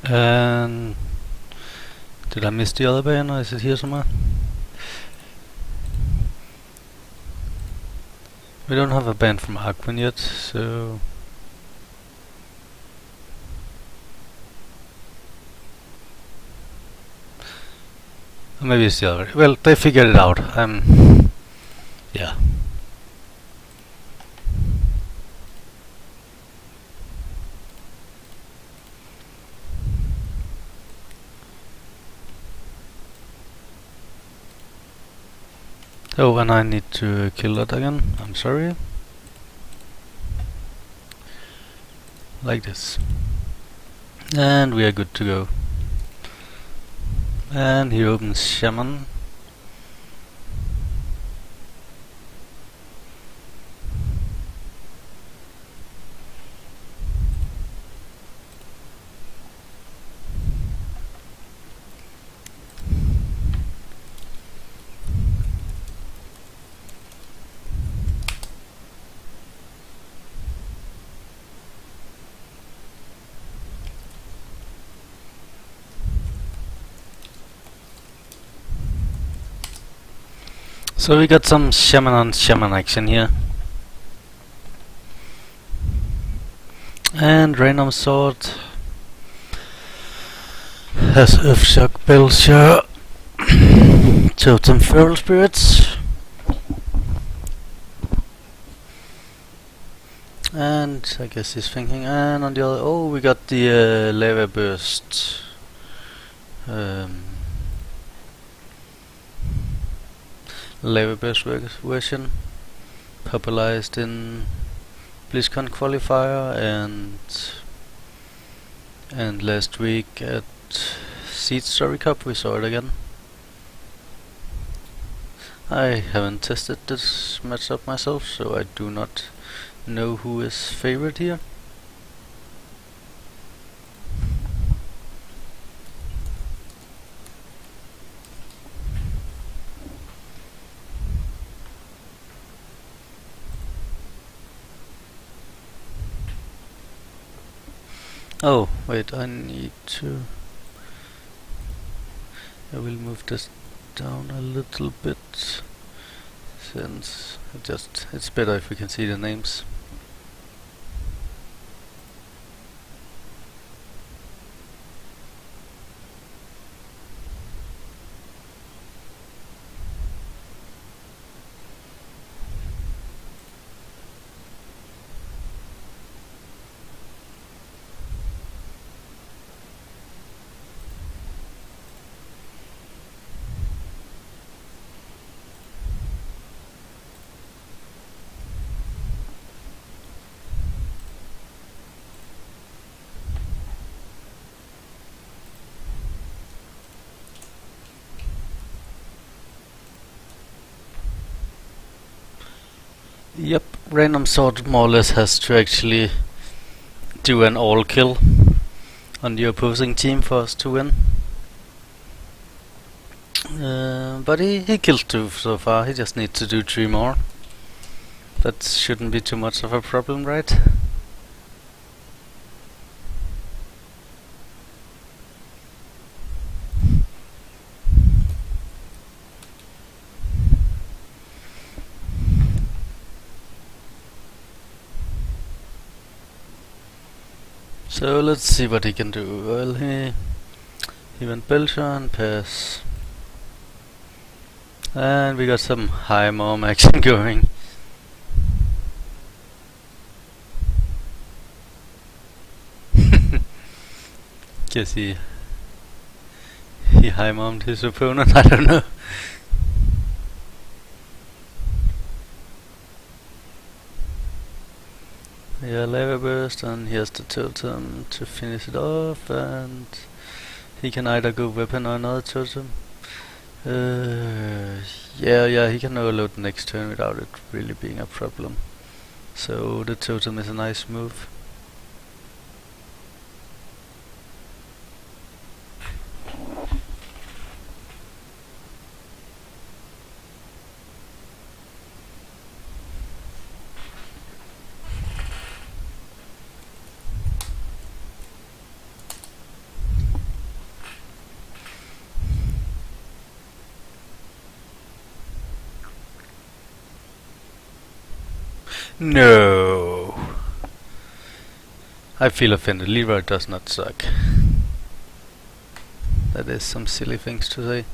And did I miss the other band, or is it here somewhere? We don't have a band from Arcwyn yet, so... Maybe it's the other. Well, they figured it out. Yeah. Oh, and I need to kill that again. I'm sorry. Like this. And we are good to go. And he opens Shaman. So we got some Shaman on Shaman action here. And Randomsort has Earthshock, Belcher, Totem Feral Spirits, and I guess he's thinking, and on the other, oh, we got the Lava Burst. Lava Burst version, popularized in BlizzCon qualifier and last week at Seed Story Cup we saw it again. I haven't tested this matchup myself, so I do not know who is favorite here. Oh, wait, I need to... I will move this down a little bit, since it's better if we can see the names. Yep, Randomsort more or less has to actually do an all kill on the opposing team for us to win. But he killed 2 so far, he just needs to do 3 more. That shouldn't be too much of a problem, right? So let's see what he can do. Well, he went Belcher and pass. And we got some high mom action going. Guess he high mommed his opponent, I don't know. Yeah, Lava Burst, and here's the totem to finish it off, and he can either go weapon or another totem. Yeah, he can overload next turn without it really being a problem. So the totem is a nice move. No. I feel offended. Leroy does not suck. That is some silly things to say.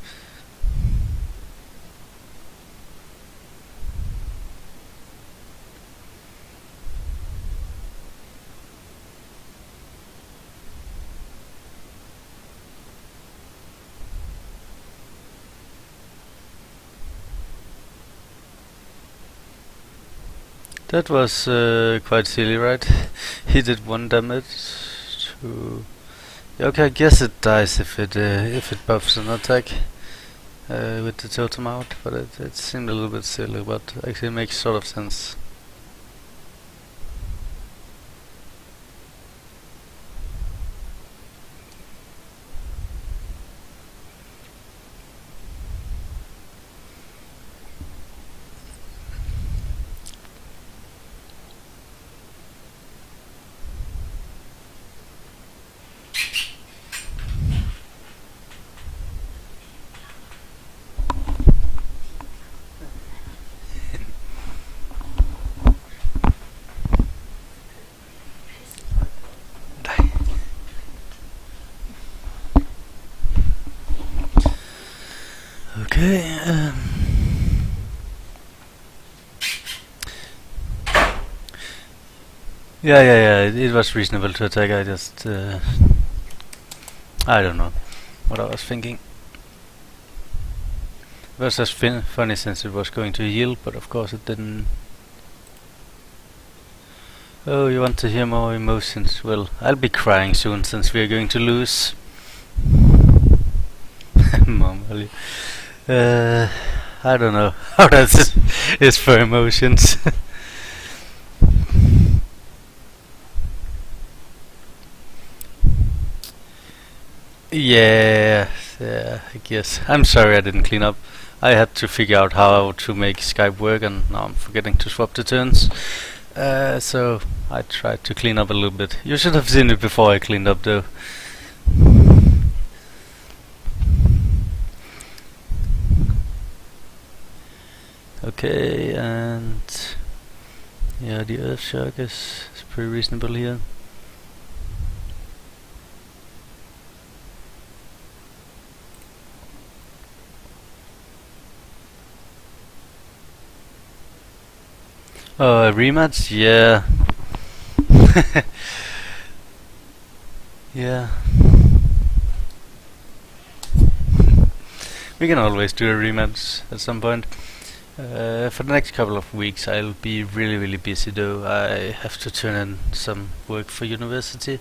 That was quite silly, right? He did 1 damage to... Okay, I guess it dies if it buffs an attack with the totem out, but it seemed a little bit silly, but actually it makes sort of sense. Okay. Yeah. It was reasonable to attack. I just I don't know what I was thinking. It was just funny since it was going to yield, but of course it didn't. Oh, you want to hear more emotions? Well, I'll be crying soon since we are going to lose. Mom, I don't know how that is for emotions. Yeah, I guess. I'm sorry I didn't clean up. I had to figure out how to make Skype work, and now I'm forgetting to swap the turns. So I tried to clean up a little bit. You should have seen it before I cleaned up, though. Okay, and yeah, the Earth Shark is pretty reasonable here. Oh, a rematch? Yeah. Yeah. We can always do a rematch at some point. For the next couple of weeks I'll be really busy though. I have to turn in some work for university.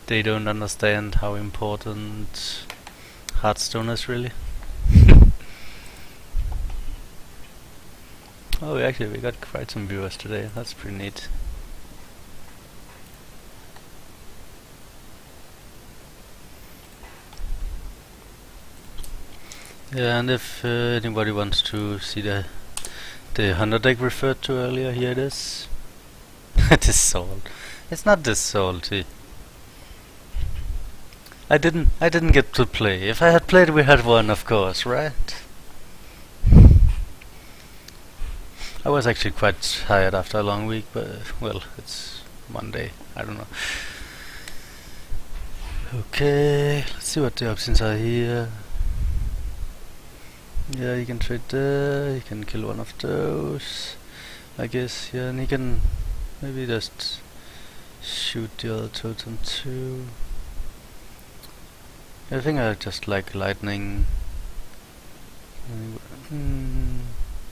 They don't understand how important Hearthstone is really. Oh, actually we got quite some viewers today. That's pretty neat. Yeah, and if anybody wants to see the hunter deck referred to earlier, here it is. This salt. It's not this salty. I didn't get to play. If I had played, we had won, of course, right? I was actually quite tired after a long week, but well, it's Monday. I don't know. Okay, let's see what the options are here. Yeah, you can trade there, you can kill one of those, I guess. Yeah, and you can maybe just shoot the other totem too. I think I just like lightning.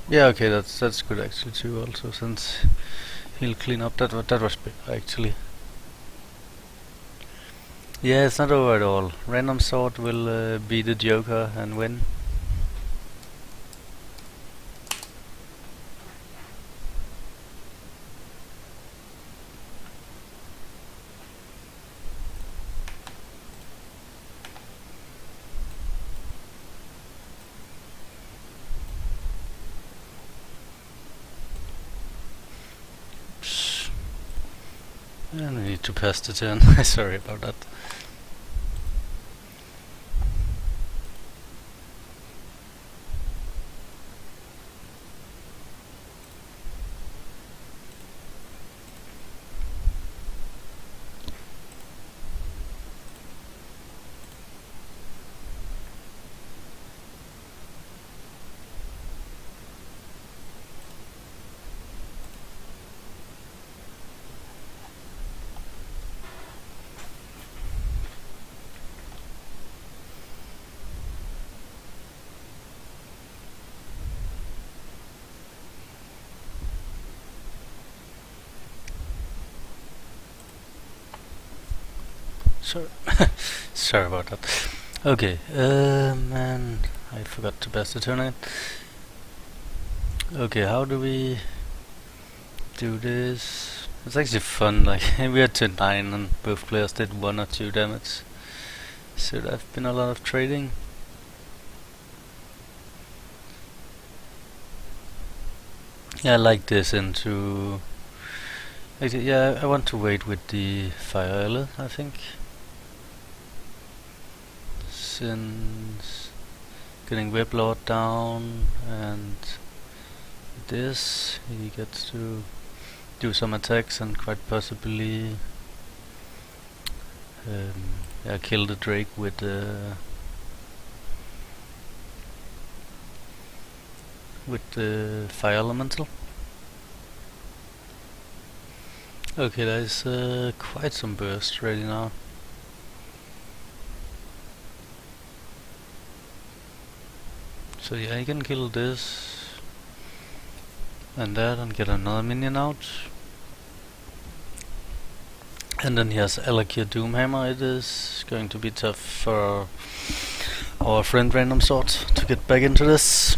Yeah, okay, that's good actually too. Also, since he'll clean up that was better actually. Yeah, it's not over at all. Randomsort will be the Joker and win. And I need to pass the turn. Sorry about that. sorry. Sorry about that. Okay, man, I forgot to pass the turn again. Okay, how do we do this? It's actually fun, like, we are to 9 and both players did 1 or 2 damage. So there have been a lot of trading. Yeah, I like this into... Actually, yeah, I want to wait with the fire early, I think. Since getting Whiplord down and this, he gets to do some attacks and quite possibly yeah, kill the Drake with the fire elemental. Okay, there's quite some burst ready now. So yeah, you can kill this and that and get another minion out. And then he has Alakir Doomhammer. It is going to be tough for our friend Randomsort to get back into this.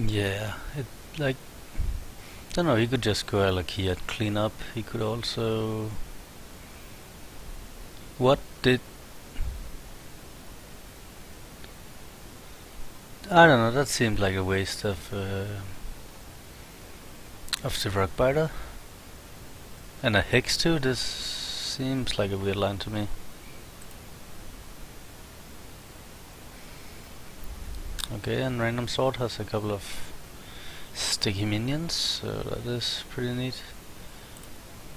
Yeah, it like don't know. He could just go Alakir and clean up. He could also. What did? I don't know. That seemed like a waste of the Rockbiter and a Hex too. This seems like a weird line to me. Okay, and Randomsort has a couple of sticky minions, so that is pretty neat.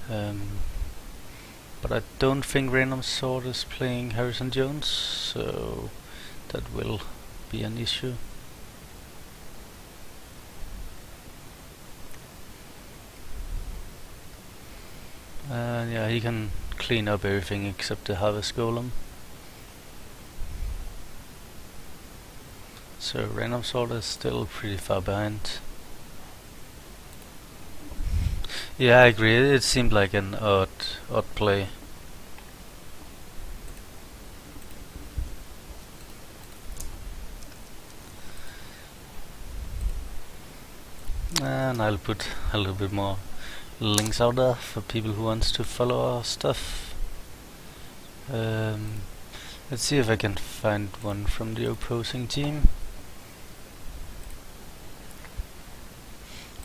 But I don't think Randomsort is playing Harrison Jones, so that will be an issue. Yeah, he can clean up everything except the Harvest Golem. So Randomsort is still pretty far behind. Yeah, I agree. It seemed like an odd play. And I'll put a little bit more links out there for people who wants to follow our stuff. Let's see if I can find one from the opposing team.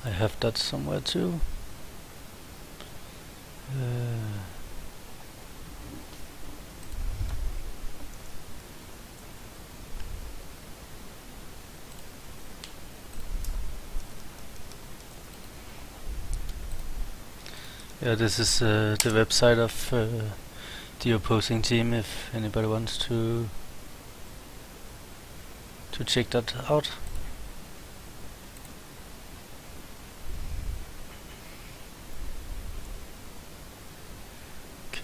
I have that somewhere too. Yeah, this is the website of the opposing team if anybody wants to check that out.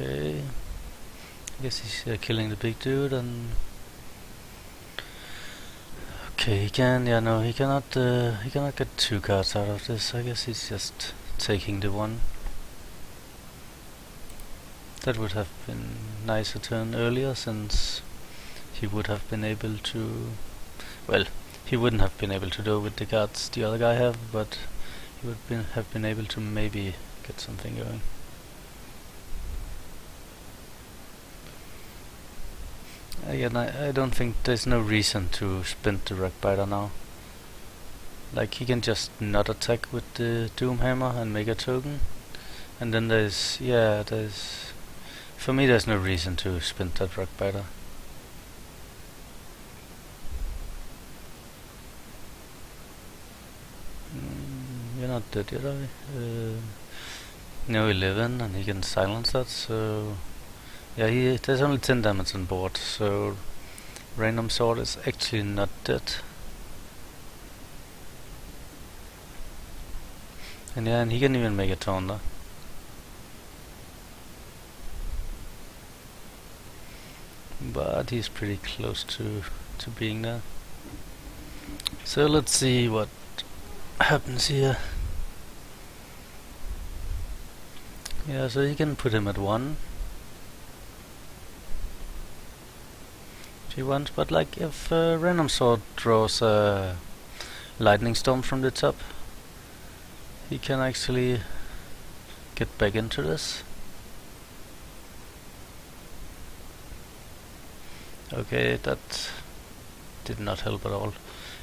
Okay, I guess he's killing the big dude, and okay, he can. Yeah, no, he cannot. He cannot get 2 cards out of this. I guess he's just taking the 1. That would have been nicer turn earlier, since he would have been able to. Well, he wouldn't have been able to do with the cards the other guy have, but he would have been able to maybe get something going. Again, I don't think there's no reason to spend the Rockbiter now. Like, he can just not attack with the Doomhammer and make a token. And then for me there's no reason to spend that Rockbiter. You're not dead yet, are we? No 11, and he can silence that, so... Yeah, there's only 10 damage on board, so... Randomsort is actually not dead. And yeah, and he can even make a taunter. But he's pretty close to being there. So let's see what happens here. Yeah, so you can put him at 1 if he wants, but like if Randomsort draws a lightning storm from the top, he can actually get back into this. Okay, that did not help at all.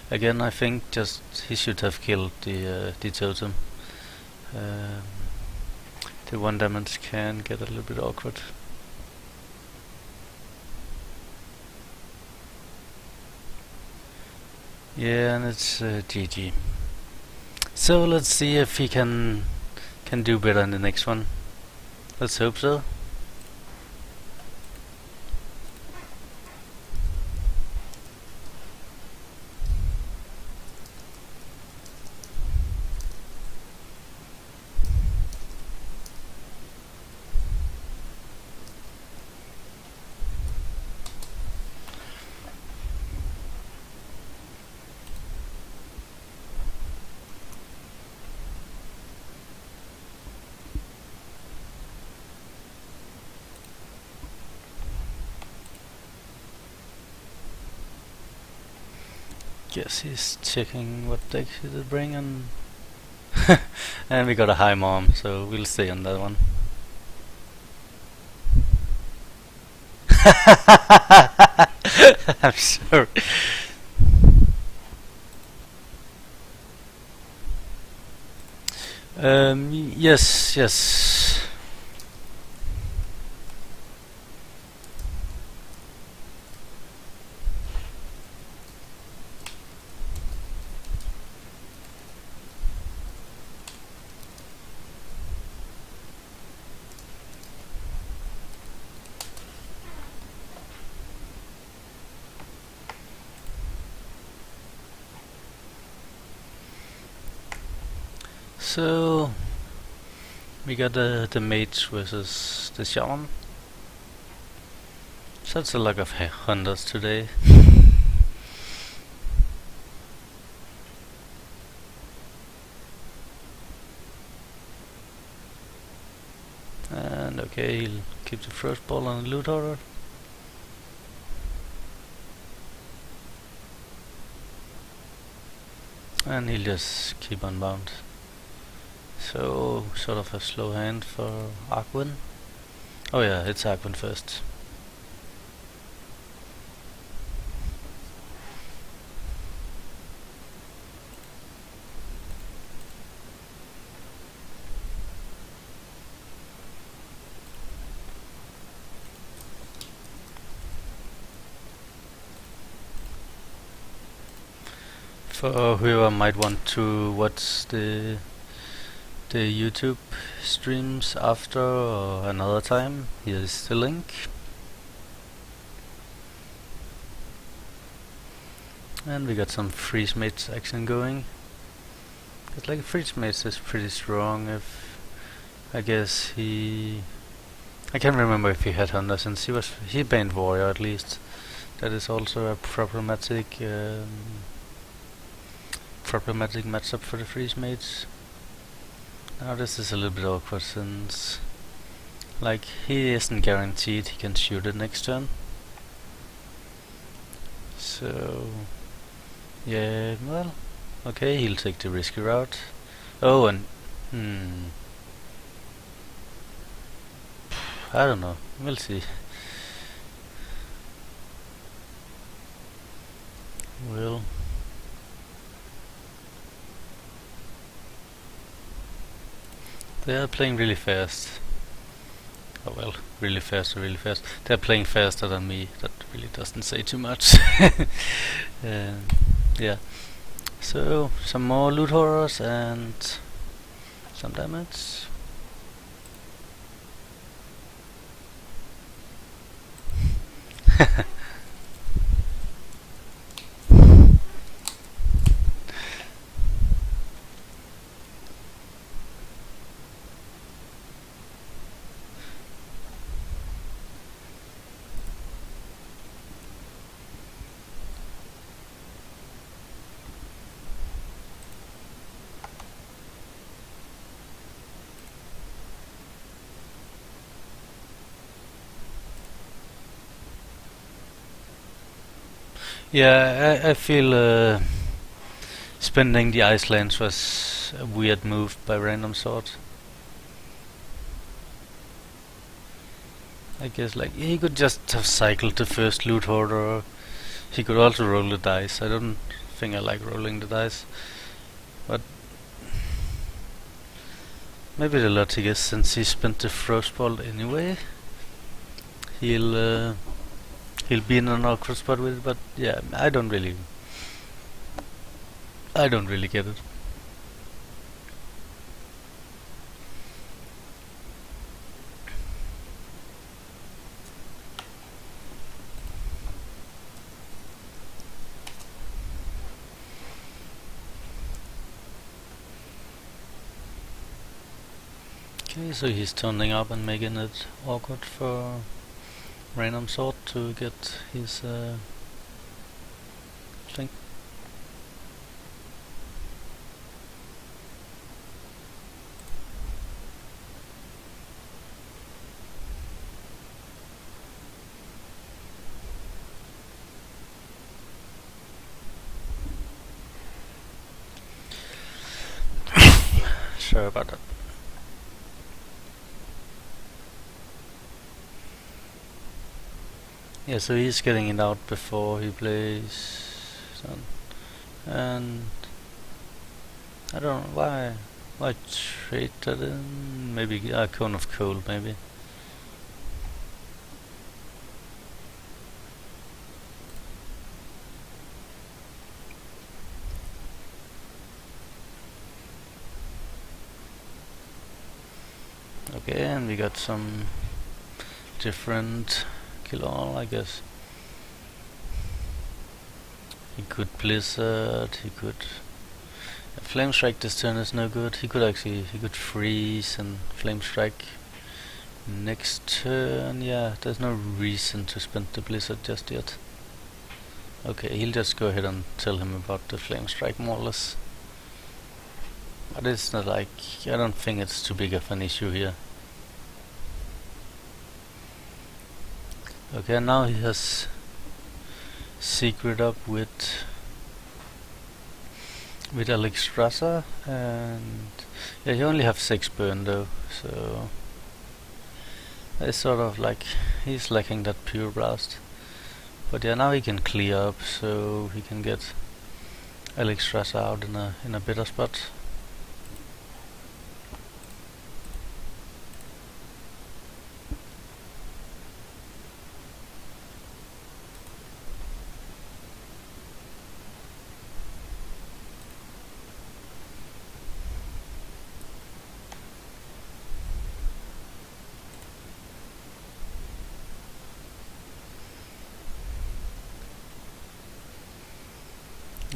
Again, I think just he should have killed the totem. The 1 damage can get a little bit awkward. Yeah, and it's GG. So let's see if he can do better in the next one. Let's hope so. Guess he's checking what deck he did bring, and and we got a high mom, so we'll stay on that one. I'm sorry. Yes. So we got the mage versus the shaman. Such a lack of hunters today. And okay, he'll keep the first ball on the loot order. And he'll just keep unbound. So, sort of a slow hand for Arcwyn. Oh yeah, it's Arcwyn first. For whoever might want to watch the YouTube streams after or another time, here's the link. And we got some freeze mates action going. It's like freeze mates is pretty strong. If I guess I can't remember if he had hunter, since he banned warrior at least. That is also a problematic matchup for the freeze mates. Now this is a little bit awkward, since like he isn't guaranteed he can shoot it next turn. So yeah, well, okay, he'll take the risky route. Oh, and I don't know, we'll see. Well, they are playing really fast. Oh well, really fast. They're playing faster than me. That really doesn't say too much. Yeah. So, some more loot horrors, and some damage. Yeah, I feel spending the Icelands was a weird move by Randomsort. I guess like he could just have cycled the first loot hoarder, or he could also roll the dice. I don't think I like rolling the dice, but maybe the logic is since he spent the frostball anyway, he'll be in an awkward spot with it. But yeah, I don't really get it. Okay, so he's turning up and making it awkward for Randomsort to get his thing. Sorry about that. Yeah, so he's getting it out before he plays Sun. And I don't know why trade that in. Maybe Cone of Cold, maybe. Okay, and we got some different kill all, I guess. He could Blizzard, he could Flame Strike this turn is no good. He could freeze and Flame Strike next turn. Yeah, there's no reason to spend the Blizzard just yet. Okay, he'll just go ahead and tell him about the Flame Strike more or less. But it's not like, I don't think it's too big of an issue here. Okay, now he has secret up with Alexstrasza, and yeah, he only have 6 burn though, so it's sort of like he's lacking that pure blast. But yeah, now he can clear up, so he can get Alexstrasza out in a better spot.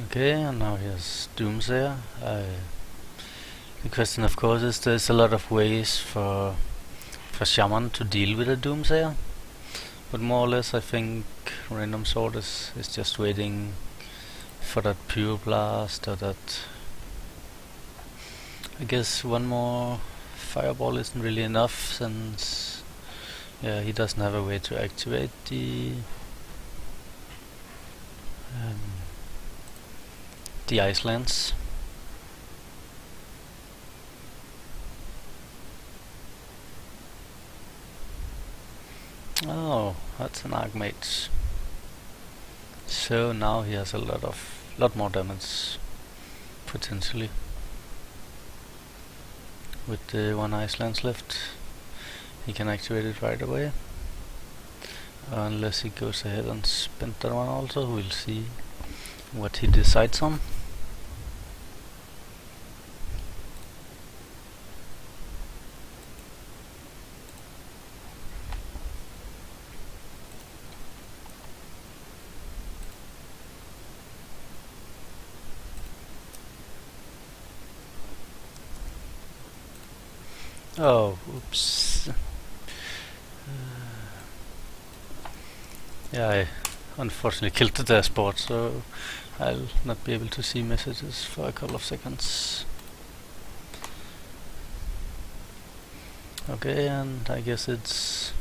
Okay, and now here's Doomsayer. The question, of course, is there's a lot of ways for Shaman to deal with a Doomsayer, but more or less I think Randomsort is just waiting for that Pure Blast, or that, I guess one more Fireball isn't really enough, since yeah, he doesn't have a way to activate the Icelands. Oh, that's an Arcmage. So now he has a lot more damage potentially with the 1 Icelands left. He can activate it right away, unless he goes ahead and spend that one also. We'll see what he decides on. Oh, oops. Yeah, I unfortunately killed the dashboard, so I'll not be able to see messages for a couple of seconds. Okay, and I guess it's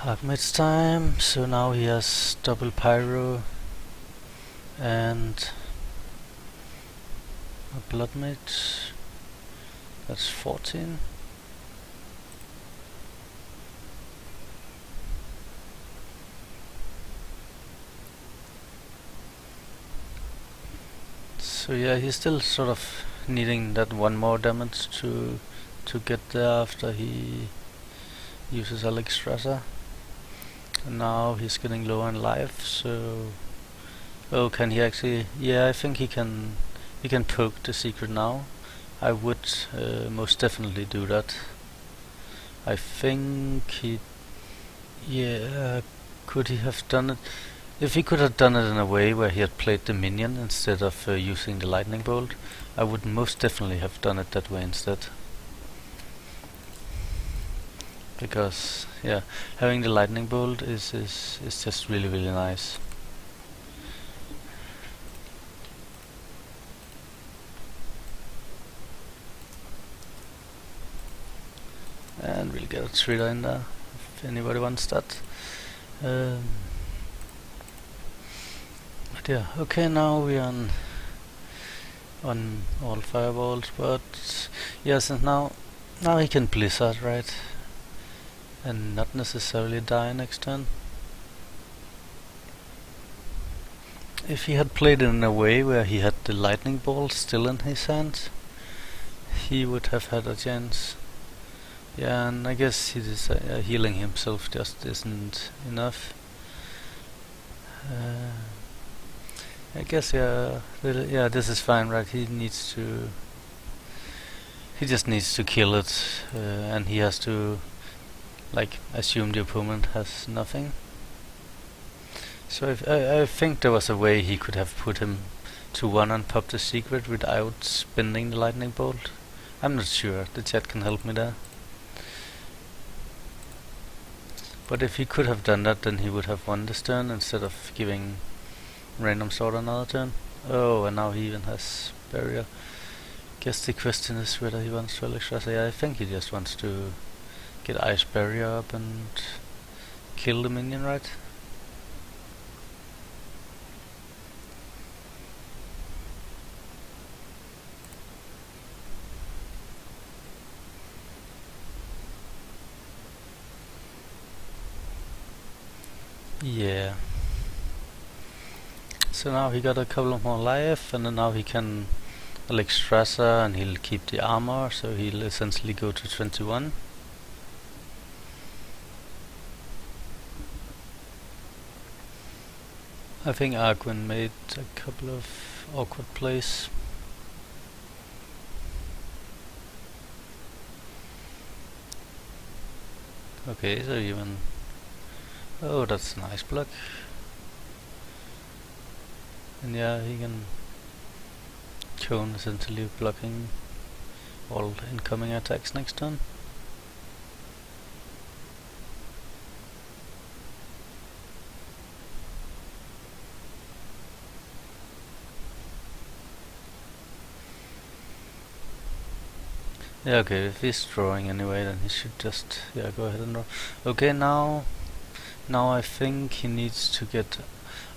Arcwyn's time, so now he has double pyro and a blood mage. That's 14. So yeah, he's still sort of needing that one more damage to get there after he uses Alex Strasser. And now he's getting low on life, so oh, can he actually? Yeah, I think he can poke the secret now. I would most definitely do that. I think he, yeah, could he have done it? If he could have done it in a way where he had played the minion instead of using the lightning bolt, I would most definitely have done it that way instead. Because yeah, having the lightning bolt is just really nice. And we'll get a trader in there if anybody wants that. But yeah, okay, now we're on all fireballs, but yes, and now he can blizzard, right? And not necessarily die next turn. If he had played it in a way where he had the lightning bolt still in his hand, he would have had a chance. Yeah, and I guess healing himself just isn't enough. I guess yeah, this is fine, right? He just needs to kill it, and he has to like assume the opponent has nothing. So I think there was a way he could have put him to 1 and pop the secret without spending the lightning bolt. I'm not sure, the chat can help me there. But if he could have done that, then he would have won this turn instead of giving Randomsort another turn. Oh, and now he even has barrier. Guess the question is whether he wants to Electricity. Yeah, I think he just wants to get ice barrier up and kill the minion, right? Yeah. So now he got a couple of more life, and then now he can Alex Strasser, and he'll keep the armor, so he'll essentially go to 21. I think Arcwyn made a couple of awkward plays. Okay, so even... Oh, that's a nice block. And yeah, he can cone essentially blocking all incoming attacks next turn. Yeah, okay, if he's drawing anyway, then he should just go ahead and draw. Okay, now I think he needs to get...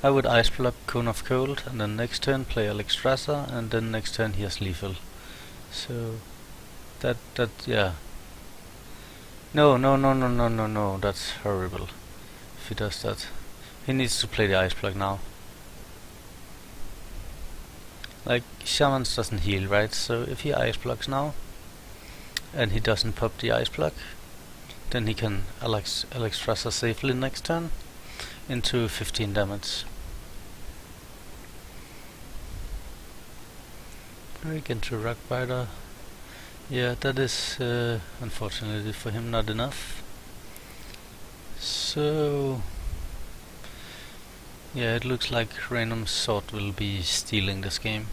I would ice block Cone of Cold, and then next turn play Alex Strasser, and then next turn he has lethal. So that yeah. No, that's horrible. If he does that, he needs to play the ice block now. Like, Shamans doesn't heal, right? So if he ice blocks now, and he doesn't pop the ice block, then he can Alex Strasser safely next turn into 15 damage. Break into Rockbiter. Yeah, that is unfortunately for him not enough. So yeah, it looks like Randomsort will be stealing this game.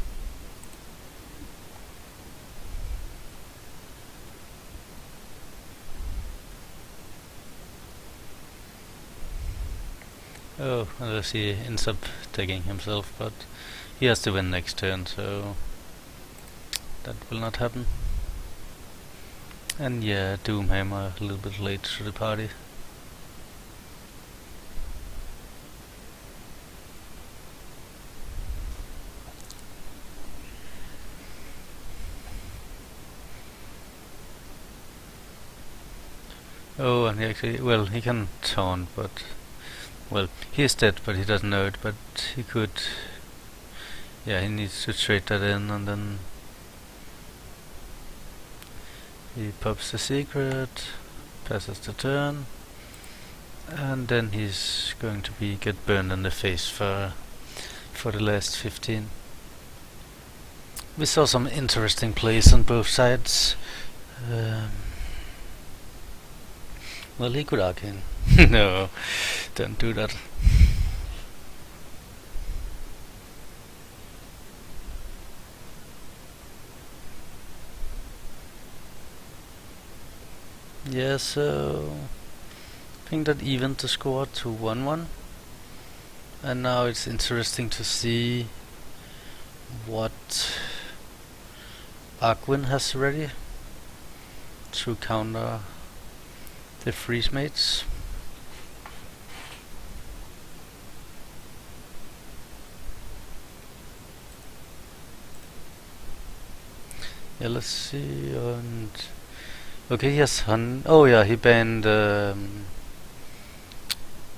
Oh, unless he ends up taking himself, but he has to win next turn, so that will not happen. And yeah, Doomhammer a little bit late to the party. Oh, and he actually, well, he can taunt, but, well, he is dead, but he doesn't know it, but he could, yeah, he needs to trade that in, and then he pops the secret, passes the turn, and then he's going to get burned in the face for the last 15. We saw some interesting plays on both sides. Well, he could Arcwyn. No, don't do that. Yeah, so I think that evened the score to 1-1. And now it's interesting to see what Arcwyn has ready to counter the freeze mates. Yeah, let's see. And okay, he has oh yeah, he banned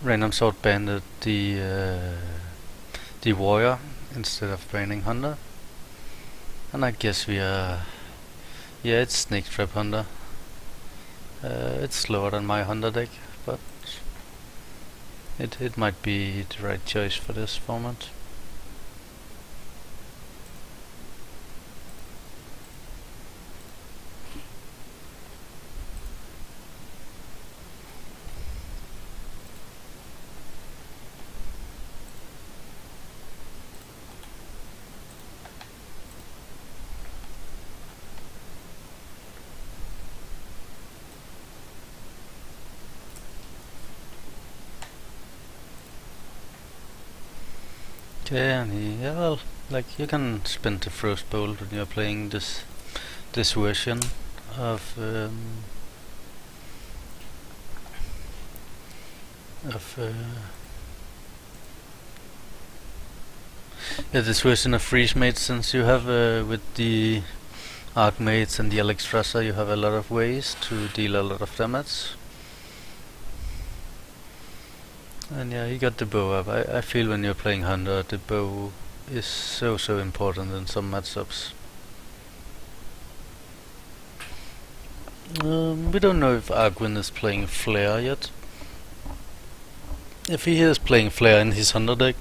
Randomsort banned the warrior instead of banning hunter. And I guess we are, yeah, it's snake trap hunter. It's slower than my hunter deck, but it might be the right choice for this format. Okay, and yeah, well, like you can spend the first bolt when you're playing this version of yeah, this version of freeze mates, since you have with the arc mates and the Alex Trusser, you have a lot of ways to deal a lot of damage. And yeah, you got the bow up. I feel when you're playing Hunter, the bow is so important in some matchups. We don't know if Arcwyn is playing Flare yet. If he is playing Flare in his Hunter deck,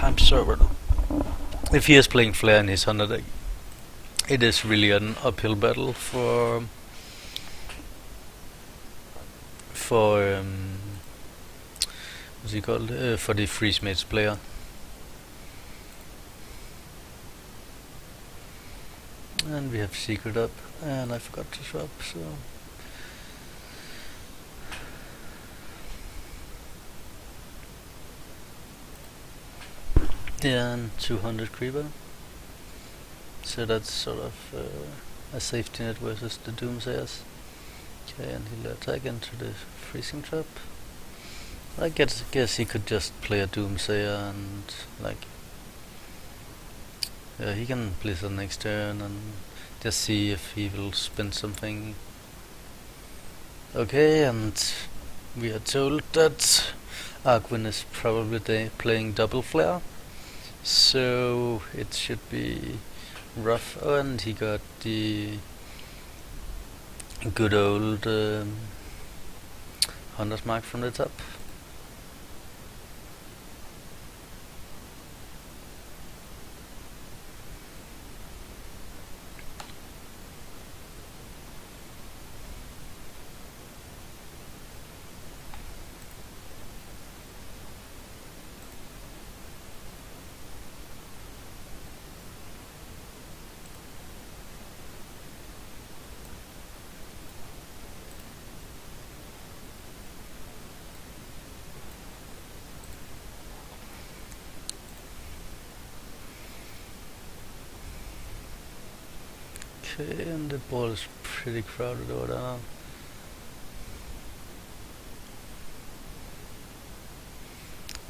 I'm sorry. If he is playing Flare in his Hunter deck, it is really an uphill battle for what's he called? For the freeze mates player. And we have secret up, and I forgot to swap, so yeah, and 200 creeper. So that's sort of a safety net versus the Doomsayers. Okay, and he'll attack into the freezing trap. I guess he could just play a Doomsayer and like, yeah, he can Blizzard next turn and just see if he will spin something. Okay, and we are told that Arcwyn is probably playing double flare, so it should be rough. Oh, and he got the good old Hunter's Mark from the top. Okay, and the ball is pretty crowded over there.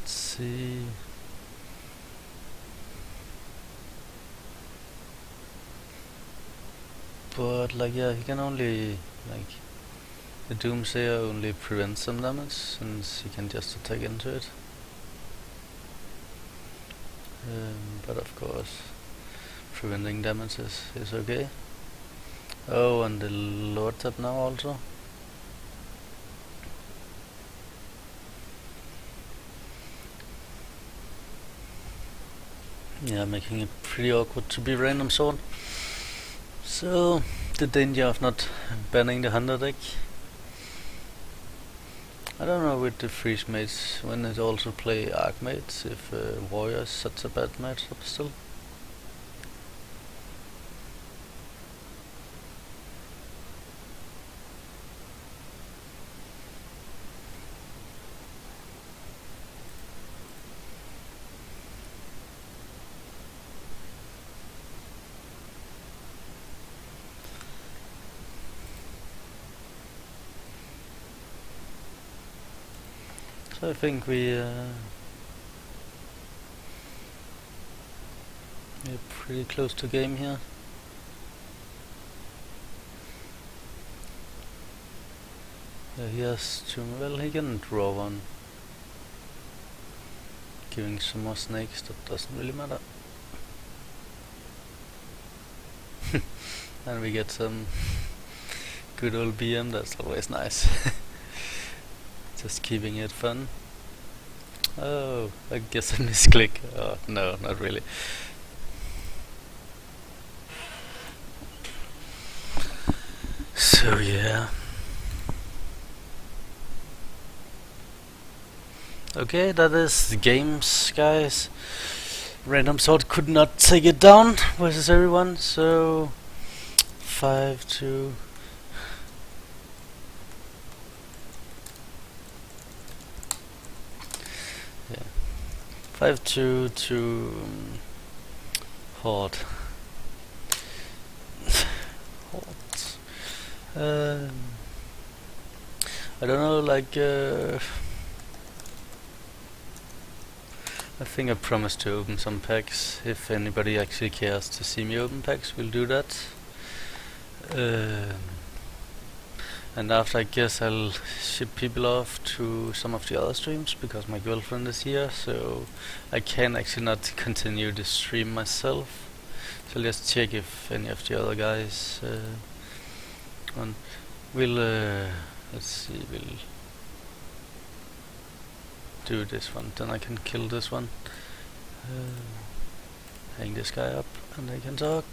Let's see. But like, yeah, he can only, like, the Doomsayer only prevents some damage since he can just attack into it. But of course, preventing damage is okay. Oh, and the Lord tap now also. Yeah, making it pretty awkward to be Randomsort. So, the danger of not banning the Hunter deck. I don't know with the freeze mates when it also play Arcmates if Warrior is such a bad matchup still. So I think we're pretty close to game here. He has to, well, he can draw one. Giving some more snakes, that doesn't really matter. And we get some good old BM, that's always nice. Just keeping it fun. Oh, I guess I misclick. Oh, no, not really. So yeah. Okay, that is the games, guys. Randomsort could not take it down versus everyone, so 5-2. Yeah, 5-2 to Horde. Horde. I don't know, like. I think I promised to open some packs. If anybody actually cares to see me open packs, we'll do that. And after, I guess I'll ship people off to some of the other streams because my girlfriend is here, so I can actually not continue the stream myself. So let's check if any of the other guys want. We'll let's see. We'll do this one, then I can kill this one. Hang this guy up and they can talk.